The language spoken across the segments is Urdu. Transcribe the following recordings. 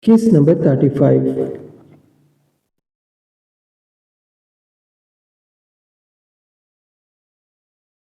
Case number 35.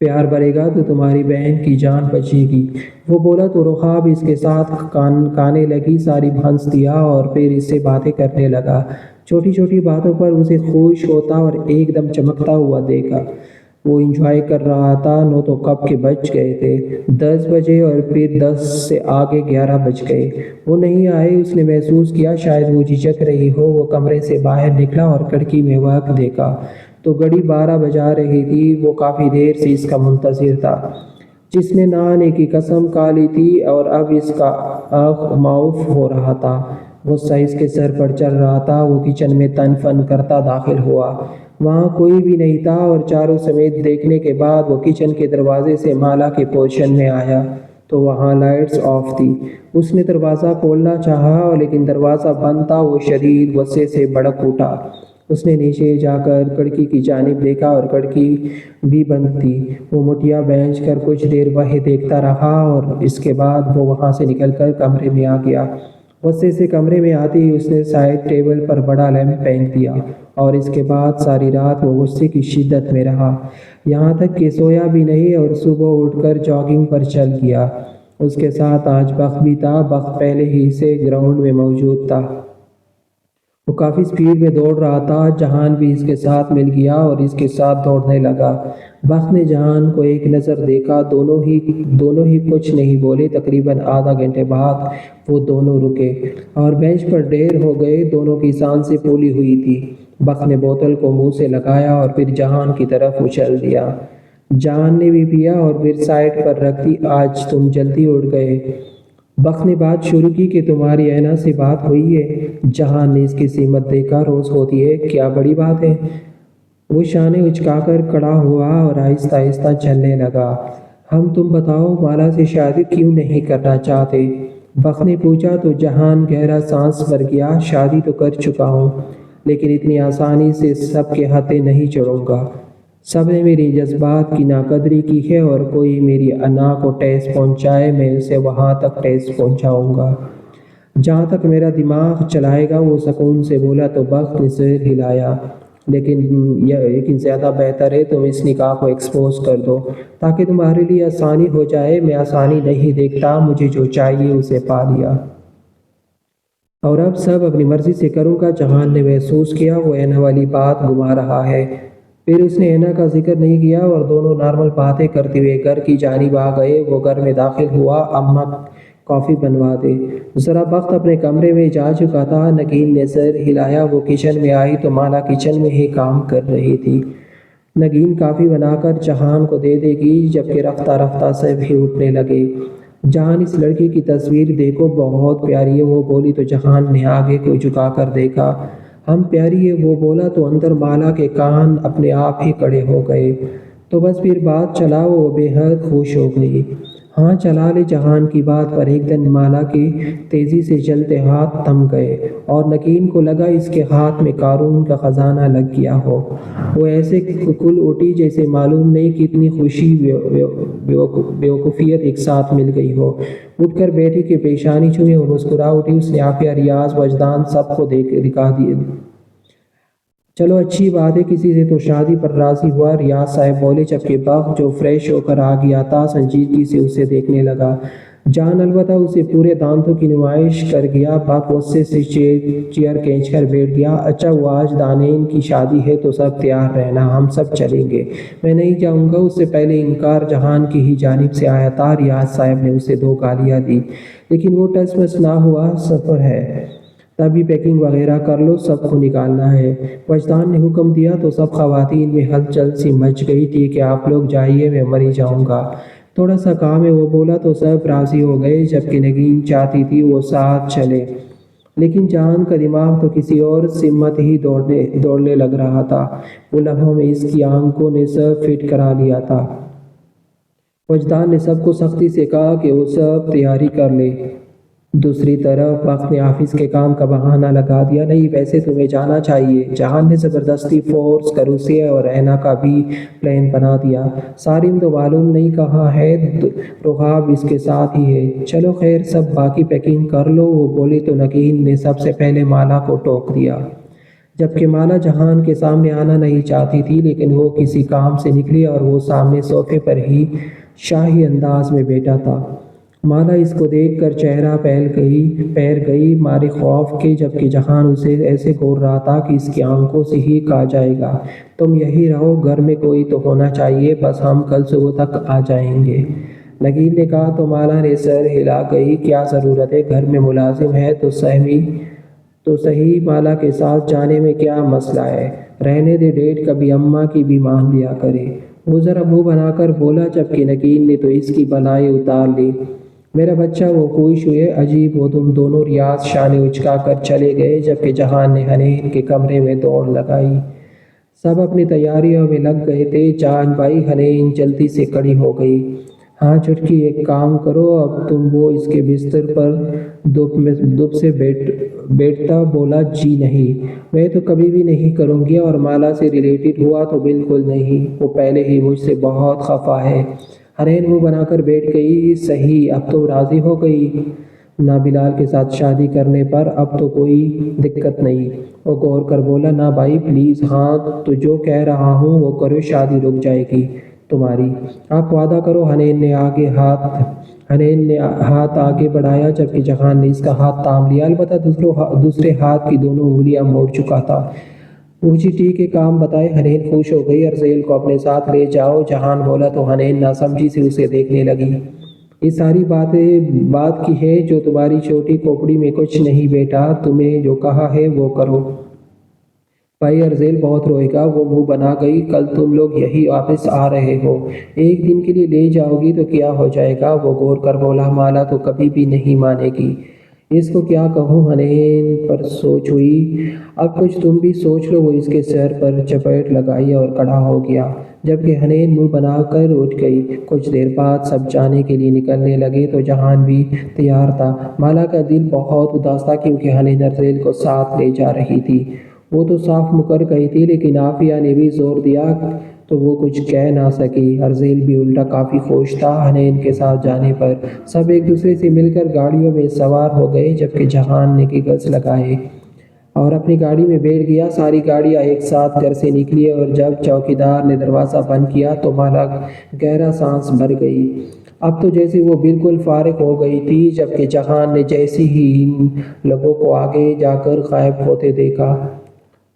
پیار بڑھے گا تو تمہاری بہن کی جان بچے گی۔ وہ بولا تو رخاب اس کے ساتھ کانے لگی، ساری ہنس دیا اور پھر اس سے باتیں کرنے لگا۔ چھوٹی چھوٹی باتوں پر اسے خوش ہوتا اور ایک دم چمکتا ہوا دیکھا۔ وہ انجوائے کر رہا تھا۔ 9 تو کب کے بج گئے تھے، 10 بجے اور پھر 10 سے آگے 11 بج گئے۔ وہ نہیں آئے۔ اس نے محسوس کیا شاید وہ جھجک رہی ہو۔ وہ کمرے سے باہر نکلا اور کھڑکی میں وقت دیکھا تو گھڑی 12 بجا رہی تھی۔ وہ کافی دیر سے اس کا منتظر تھا، جس نے نہ آنے کی قسم کھا لی تھی اور اب اس کا معاف ہو رہا تھا۔ غصہ اس کے سر پر چڑھ رہا تھا۔ وہ کچن میں تن فن کرتا داخل ہوا۔ وہاں کوئی بھی نہیں تھا اور چاروں سمیت دیکھنے کے بعد وہ کچن کے دروازے سے مالا کے پورشن میں آیا تو وہاں لائٹس آف تھی۔ اس نے دروازہ کھولنا چاہا لیکن دروازہ بند تھا۔ وہ شدید غصے سے بھڑک اٹھا۔ اس نے نیچے جا کر کھڑکی کی جانب دیکھا اور کھڑکی بھی بند تھی۔ وہ مٹھیاں بھینچ کر کچھ دیر وہیں دیکھتا رہا اور اس کے بعد وہ وہاں سے نکل کر کمرے میں آ گیا۔ غصے سے کمرے میں آتے ہی اس نے سائیڈ ٹیبل پر بڑا لیمپ پھینک دیا اور اس کے بعد ساری رات وہ غصے کی شدت میں رہا، یہاں تک کہ سویا بھی نہیں اور صبح اٹھ کر جاگنگ پر چل گیا۔ اس کے ساتھ آج بخت بھی تھا۔ بخت پہلے ہی سے گراؤنڈ میں موجود تھا۔ وہ کافی سپیڈ میں دوڑ رہا تھا۔ جہان بھی اس کے ساتھ مل گیا اور اس کے ساتھ دوڑنے لگا۔ بخت نے جہان کو ایک نظر دیکھا۔ دونوں ہی کچھ نہیں بولے۔ تقریباً آدھا گھنٹے بعد وہ دونوں رکے اور بینچ پر ڈھیر ہو گئے۔ دونوں کی سانسیں پھولی ہوئی تھی۔ بخت نے بوتل کو منہ سے لگایا اور پھر جہان کی طرف اچھل دیا۔ جہان نے بھی پیا اور پھر سائیڈ پر رکھ دی۔ آج تم جلدی اٹھ گئے۔ بخت نے بات شروع کی کہ تمہاری اینا سے بات ہوئی ہے؟ جہان نے اس کی سمت دیکھا۔ روز ہوتی ہے، کیا بڑی بات ہے؟ وہ شانے اچکا کر کھڑا ہوا اور آہستہ آہستہ چلنے لگا۔ تم بتاؤ، مالا سے شادی کیوں نہیں کرنا چاہتے؟ بخت نے پوچھا تو جہان گہرا سانس بھر گیا۔ شادی تو کر چکا ہوں لیکن اتنی آسانی سے سب کے ہاتھے نہیں چڑھوں گا۔ سب نے میری جذبات کی ناقدری کی ہے اور کوئی میری انا کو ٹھیس پہنچائے میں اسے وہاں تک ٹھیس پہنچاؤں گا جہاں تک میرا دماغ چلائے گا۔ وہ سکون سے بولا تو بخت نے سر ہلایا۔ لیکن زیادہ بہتر ہے تم اس نکاح کو ایکسپوز کر دو تاکہ تمہارے لیے آسانی ہو جائے۔ میں آسانی نہیں دیکھتا، مجھے جو چاہیے اسے پا لیا اور اب سب اپنی مرضی سے کروں گا۔ جہان نے محسوس کیا وہ اینا والی بات گھما رہا ہے۔ پھر اس نے اینا کا ذکر نہیں کیا اور دونوں نارمل باتیں کرتے ہوئے گھر کی جانب آ گئے۔ وہ گھر میں داخل ہوا۔ اماں کافی بنوا دے ذرا۔ بخت اپنے کمرے میں جا چکا تھا۔ نگین نے سر ہلایا۔ وہ کچن میں آئی تو مالا کچن میں ہی کام کر رہی تھی۔ نگین کافی بنا کر جہان کو دے دے گی جبکہ رفتہ رفتہ سب ہی اٹھنے لگے۔ جہان، اس لڑکی کی تصویر دیکھو، بہت پیاری ہے، وہ بولی تو جہان نے آگے کو جھکا کر دیکھا۔ پیاری ہے، وہ بولا تو اندر مالا کے کان اپنے آپ ہی کھڑے ہو گئے۔ تو بس پھر بات چلا۔ وہ بے حد خوش ہو گئی۔ ہاں چلا لے۔ جہان کی بات پر ایک دم مالا کے تیزی سے چلتے ہاتھ تھم گئے اور نگین کو لگا اس کے ہاتھ میں قارون کا خزانہ لگ گیا ہو۔ وہ ایسے کھل اٹھی جیسے معلوم نہیں کتنی خوشی بیوقوفیت ایک ساتھ مل گئی ہو۔ اٹھ کر بیٹی کی پیشانی چھوئی اور مسکرا اٹھی۔ اس نے عافیہ، ریاض، وجدان سب کو دکھا دیے۔ چلو اچھی بات ہے، کسی سے تو شادی پر راضی ہوا، ریاض صاحب بولے جبکہ بخت جو فریش ہو کر آ گیا تھا سنجیدگی سے اسے دیکھنے لگا۔ جان البتہ اسے پورے دانتوں کی نمائش کر گیا۔ بخت غصے سے چیئر کھینچ کر بیٹھ گیا۔ اچھا ہوا آج دانین کی شادی ہے تو سب تیار رہنا، ہم سب چلیں گے۔ میں نہیں جاؤں گا۔ اس سے پہلے انکار جہان کی ہی جانب سے آیا تھا۔ ریاض صاحب نے اسے 2 گالیاں دی لیکن وہ ٹس مس نہ ہوا۔ سفر ہے، تبھی پیکنگ وغیرہ کر لو، سب کو نکالنا ہے۔ وجدان نے حکم دیا تو سب خواتین میں ہلچل سی مچ گئی۔ ٹھیک ہے، آپ لوگ جائیے، میں مر ہی جاؤں گا، تھوڑا سا کام ہے، وہ بولا تو سب راضی ہو گئے جبکہ نگین چاہتی تھی وہ ساتھ چلے لیکن جہان کا دماغ تو کسی اور سمت ہی دوڑنے لگ رہا تھا۔ وہ لمحوں میں اس کی آنکھوں نے سب فٹ کرا لیا تھا۔ وجدان نے سب کو سختی سے کہا کہ وہ سب تیاری کر لے۔ دوسری طرف بخت نے آفس کے کام کا بہانہ لگا دیا۔ نہیں، ویسے تمہیں جانا چاہیے۔ جہان نے زبردستی فورس کر اسے اور اینا کا بھی پلان بنا دیا۔ سارم تو معلوم نہیں کہاں ہے، رخاب اس کے ساتھ ہی ہے۔ چلو خیر، سب باقی پیکنگ کر لو، وہ بولی تو نگین نے سب سے پہلے مالا کو ٹوک دیا۔ جبکہ مالا جہان کے سامنے آنا نہیں چاہتی تھی، لیکن وہ کسی کام سے نکلی اور وہ سامنے صوفے پر ہی شاہی انداز میں بیٹھا تھا۔ مالا اس کو دیکھ کر چہرہ پیر گئی مارے خوف کے، جبکہ جہان اسے ایسے گھور رہا تھا کہ اس کی آنکھوں سے ہی کہا جائے گا، تم یہی رہو، گھر میں کوئی تو ہونا چاہیے، بس ہم کل صبح تک آ جائیں گے۔ نگین نے کہا تو مالا نے سر ہلا گئی، کیا ضرورت ہے، گھر میں ملازم ہے تو صحیح، مالا کے ساتھ جانے میں کیا مسئلہ ہے، رہنے دے ڈیڈ کبھی اماں کی بھی مان لیا کرے۔ وہ ذرا منہ بنا کر بولا، جبکہ نگین نے تو اس کی بلائیں اتار لی۔ میرا بچہ، وہ خوش ہوئے، عجیب ہو تم دونوں، ریاض شانے اچکا کر چلے گئے، جبکہ جہان نے حنین کے کمرے میں دوڑ لگائی۔ سب اپنی تیاریوں میں لگ گئے تھے۔ جان بھائی، حنین جلدی سے کھڑی ہو گئی۔ ہاں چٹکی، ایک کام کرو، اب تم وہ اس کے بستر پر دب سے بیٹھتا بولا، جی نہیں، میں تو کبھی بھی نہیں کروں گی، اور مالا سے ریلیٹڈ ہوا تو بالکل نہیں، وہ پہلے ہی مجھ سے بہت خفا ہے۔ حنین منہ بنا کر بیٹھ گئی۔ صحیح، اب تم راضی ہو گئی نا بلال کے ساتھ شادی کرنے پر، اب تو کوئی دقت نہیں۔ وہ غور کر بولا، نا بھائی پلیز، ہاں تو جو کہہ رہا ہوں وہ کرو، شادی رک جائے گی تمہاری، آپ وعدہ کرو۔ حنین نے ہاتھ آگے بڑھایا، جبکہ جہان نے اس کا ہاتھ تھام لیا، البتہ دوسرے ہاتھ کی دونوں انگلیاں موڑ چکا تھا۔ وہ جی ٹھیک ہے، کام بتائے۔ حنین خوش ہو گئی۔ ارزیل کو اپنے ساتھ لے جاؤ، جہان بولا تو حنین ناسمجھی سے اسے دیکھنے لگی۔ یہ ساری بات کی ہے جو تمہاری چھوٹی کھوپڑی میں کچھ نہیں بیٹا، تمہیں جو کہا ہے وہ کرو۔ بھائی ارزیل بہت روئے گا۔ وہ منہ بنا گئی، کل تم لوگ یہی واپس آ رہے ہو، ایک دن کے لیے لے جاؤ گی تو کیا ہو جائے گا؟ وہ غور کر بولا، مالا تو کبھی بھی نہیں مانے گی، اس کو کیا کہوں؟ حنین پر سوچ ہوئی، اب کچھ تم بھی سوچ لو۔ وہ اس کے سر پر چپیٹ لگائی اور کھڑا ہو گیا، جبکہ حنین منہ بنا کر اٹھ گئی۔ کچھ دیر بعد سب جانے کے لیے نکلنے لگے تو جہان بھی تیار تھا۔ مالا کا دل بہت اداس تھا کیونکہ حنین ارزیل کو ساتھ لے جا رہی تھی۔ وہ تو صاف مکر گئی تھی، لیکن عافیہ نے بھی زور دیا تو وہ کچھ کہہ نہ سکی۔ ارزیل بھی الٹا کافی خوش تھا حنین کے ساتھ جانے پر۔ سب ایک دوسرے سے مل کر گاڑیوں میں سوار ہو گئے، جبکہ جہان نے گگلز لگائے اور اپنی گاڑی میں بیٹھ گیا۔ ساری گاڑیاں ایک ساتھ گھر سے نکلی اور جب چوکیدار نے دروازہ بند کیا تو مالا گہرا سانس بھر گئی۔ اب تو جیسے وہ بالکل فارغ ہو گئی تھی، جبکہ جہان نے جیسے ہی ان لوگوں کو آگے جا کر غائب ہوتے دیکھا،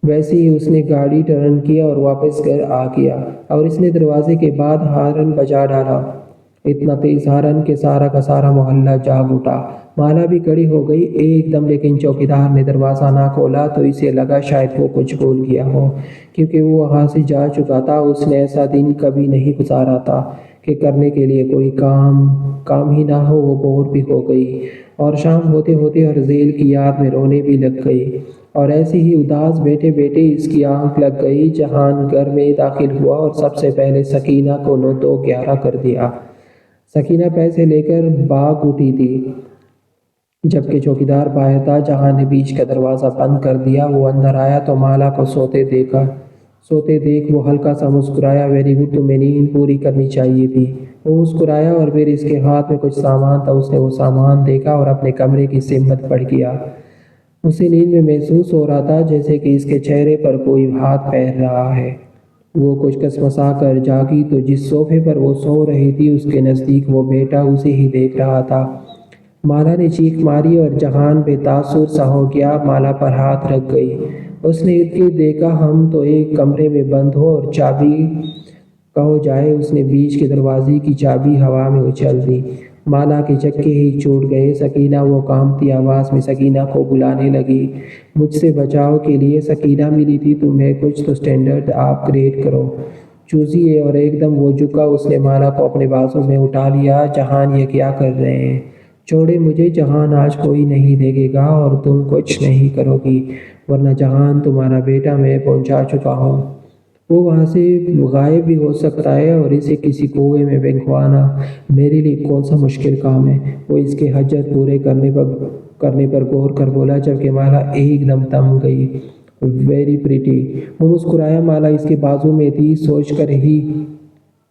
ویسے ہی اس نے گاڑی ٹرن کیا اور واپس گھر آ گیا، اور اس نے دروازے کے بعد ہارن بجا ڈالا، اتنا تیز ہارن کہ سارا کا سارا محلہ جاگ اٹھا۔ مالا بھی کھڑی ہو گئی ایک دم، لیکن چوکیدار نے دروازہ نہ کھولا تو اسے لگا شاید وہ کچھ بھول گیا ہو، کیونکہ وہ وہاں سے جا چکا تھا۔ اس نے ایسا دن کبھی نہیں گزارا تھا کہ کرنے کے لیے کوئی کام ہی نہ ہو۔ وہ بور بھی ہو گئی، اور شام ہوتے ہوتے ارزیل کی یاد میں رونے بھی لگ گئی، اور ایسے ہی اداس بیٹھے بیٹھے اس کی آنکھ لگ گئی۔ جہان گھر میں داخل ہوا اور سب سے پہلے سکینہ کو 9-2-11 کر دیا۔ سکینہ پیسے لے کر بھاگ اٹھی تھی، جبکہ چوکیدار باہر تھا۔ جہان نے بیچ کا دروازہ بند کر دیا۔ وہ اندر آیا تو مالا کو سوتے دیکھ وہ ہلکا سا مسکرایا، ویری گڈ، تمہیں نیند پوری کرنی چاہیے تھی۔ وہ مسکرایا اور پھر اس کے ہاتھ میں کچھ سامان تھا۔ اس نے وہ سامان دیکھا اور اپنے کمرے کی سمت بڑھ گیا۔ اسے نیند میں محسوس ہو رہا تھا جیسے کہ اس کے چہرے پر کوئی ہاتھ پھیر رہا ہے۔ وہ کچھ کسمسا کر جاگی تو جس صوفے پر وہ سو رہی تھی اس کے نزدیک وہ بیٹا اسے ہی دیکھ رہا تھا۔ مالا نے چیخ ماری اور جہان بے تاثر سا ہو گیا، مالا پر ہاتھ رکھ گئی۔ اس نے ارد گرد دیکھا، ہم تو ایک کمرے میں بند ہو اور چابی کہو جائے۔ اس نے بیچ کے دروازے کی چابی ہوا میں اچھل دی۔ مالا کے چکے ہی چھوٹ گئے۔ سکینہ، وہ کانپتی آواز میں سکینہ کو بلانے لگی، مجھ سے بچاؤ کے لیے۔ سکینہ ملی تھی تمہیں، کچھ تو سٹینڈرڈ اپ گریڈ کرو، چوزی ہے۔ اور ایک دم وہ جھکا، اس نے مالا کو اپنے بازو میں اٹھا لیا۔ جہان، یہ کیا کر رہے ہیں؟ چھوڑے مجھے جہان، آج کوئی نہیں دیکھے گا اور تم کچھ نہیں کرو گی، ورنہ جہان تمہارا بیٹا میں پہنچا چکا ہوں۔ وہ وہاں سے غائب بھی ہو سکتا ہے، اور اسے کسی کنویں میں پھینکوانا میرے لیے کون سا مشکل کام ہے؟ وہ اس کے حجت پورے کرنے پر غور کر بولا، جبکہ مالا ایک دم تھم گئی۔ Very pretty. وہ مسکرایا، مالا اس کے بازو میں تھی، سوچ کر ہی